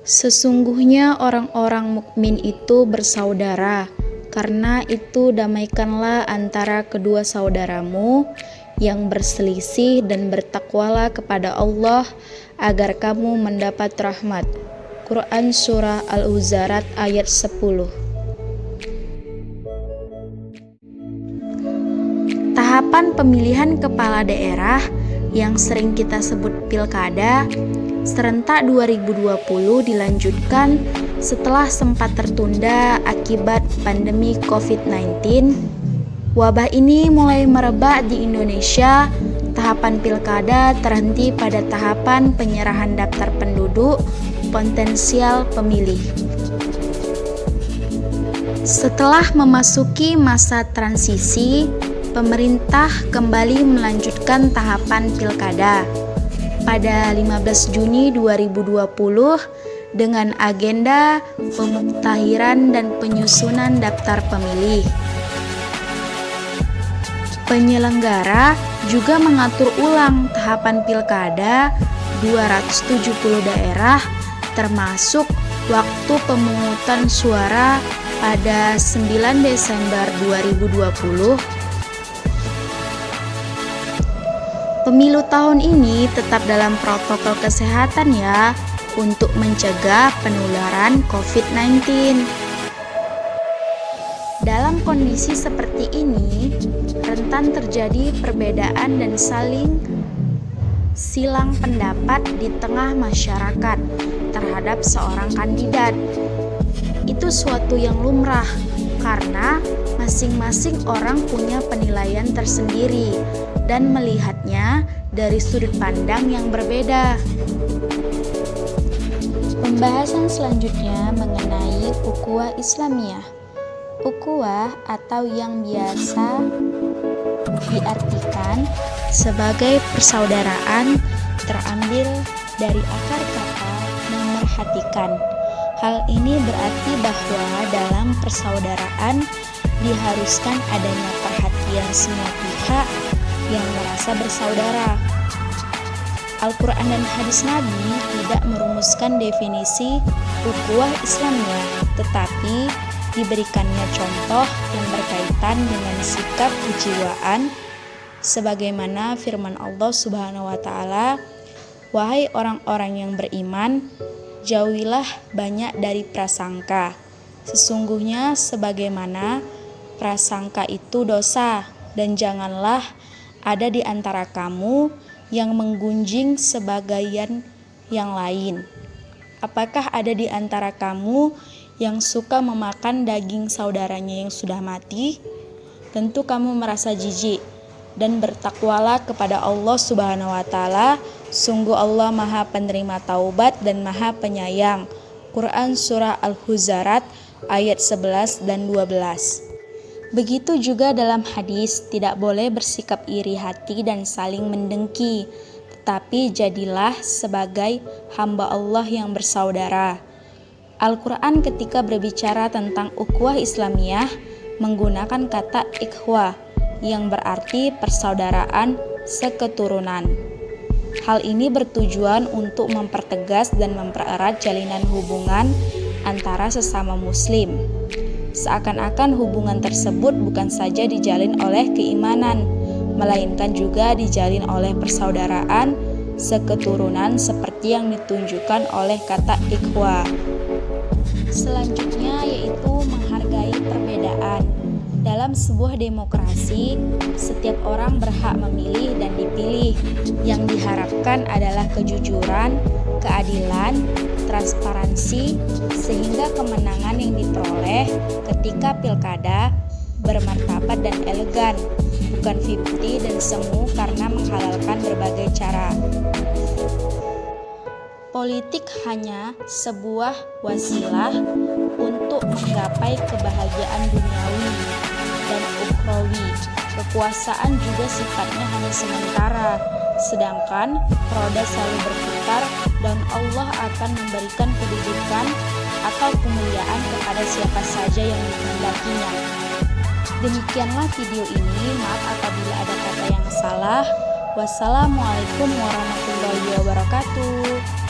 Sesungguhnya orang-orang mukmin itu bersaudara, karena itu damaikanlah antara kedua saudaramu yang berselisih dan bertakwalah kepada Allah agar kamu mendapat rahmat. Quran Surah Al-Huzarat ayat 10. Tahapan pemilihan kepala daerah yang sering kita sebut pilkada serentak 2020 dilanjutkan setelah sempat tertunda akibat pandemi COVID-19. Wabah ini mulai merebak di Indonesia. Tahapan pilkada terhenti pada tahapan penyerahan daftar penduduk potensial pemilih. Setelah memasuki masa transisi, pemerintah kembali melanjutkan tahapan pilkada pada 15 Juni 2020 dengan agenda pemuktahiran dan penyusunan daftar pemilih. Penyelenggara juga mengatur ulang tahapan pilkada 270 daerah termasuk waktu pemungutan suara pada 9 Desember 2020. Pemilu tahun ini tetap dalam protokol kesehatan ya, untuk mencegah penularan COVID-19. Dalam kondisi seperti ini, rentan terjadi perbedaan dan saling silang pendapat di tengah masyarakat terhadap seorang kandidat. Itu suatu yang lumrah, karena masing-masing orang punya penilaian tersendiri dan melihatnya dari sudut pandang yang berbeda. Pembahasan selanjutnya mengenai ukhuwah Islamiyah. Ukhuwah atau yang biasa diartikan sebagai persaudaraan terambil dari akar kata memerhatikan. Hal ini berarti bahwa dalam persaudaraan diharuskan adanya perhatian semua pihak yang merasa bersaudara. Al-Quran dan hadis Nabi tidak merumuskan definisi ukhuwah Islamiyah, tetapi diberikannya contoh yang berkaitan dengan sikap kejiwaan, sebagaimana firman Allah Subhanahu wa Ta'ala, "Wahai orang-orang yang beriman, jauhilah banyak dari prasangka. Sesungguhnya sebagaimana prasangka itu dosa, dan janganlah ada di antara kamu yang menggunjing sebagian yang lain. Apakah ada di antara kamu yang suka memakan daging saudaranya yang sudah mati? Tentu kamu merasa jijik, dan bertakwalah kepada Allah Subhanahu wa Ta'ala. Sungguh Allah Maha Penerima Taubat dan Maha Penyayang." Quran Surah Al-Huzarat ayat 11 dan 12. Begitu juga dalam hadis, tidak boleh bersikap iri hati dan saling mendengki, tetapi jadilah sebagai hamba Allah yang bersaudara. Al-Quran ketika berbicara tentang ukhuwah Islamiyah menggunakan kata ikhwah yang berarti persaudaraan seketurunan. Hal ini bertujuan untuk mempertegas dan mempererat jalinan hubungan antara sesama muslim. Seakan-akan hubungan tersebut bukan saja dijalin oleh keimanan, melainkan juga dijalin oleh persaudaraan seketurunan seperti yang ditunjukkan oleh kata ikhwah. Selanjutnya yaitu menghargai perbedaan. Dalam sebuah demokrasi, setiap orang berhak memilih dan dipilih. Yang diharapkan adalah kejujuran, keadilan, transparansi, sehingga kemenangan yang diperoleh ketika pilkada bermartabat dan elegan, bukan 50 dan semu karena menghalalkan berbagai cara. Politik hanya sebuah wasilah untuk menggapai kebahagiaan duniawi bumi. Kekuasaan juga sifatnya hanya sementara, sedangkan roda selalu berputar dan Allah akan memberikan kedudukan atau kemuliaan kepada siapa saja yang dikehendakinya. Demikianlah video ini, maaf apabila ada kata yang salah. Wassalamualaikum warahmatullahi wabarakatuh.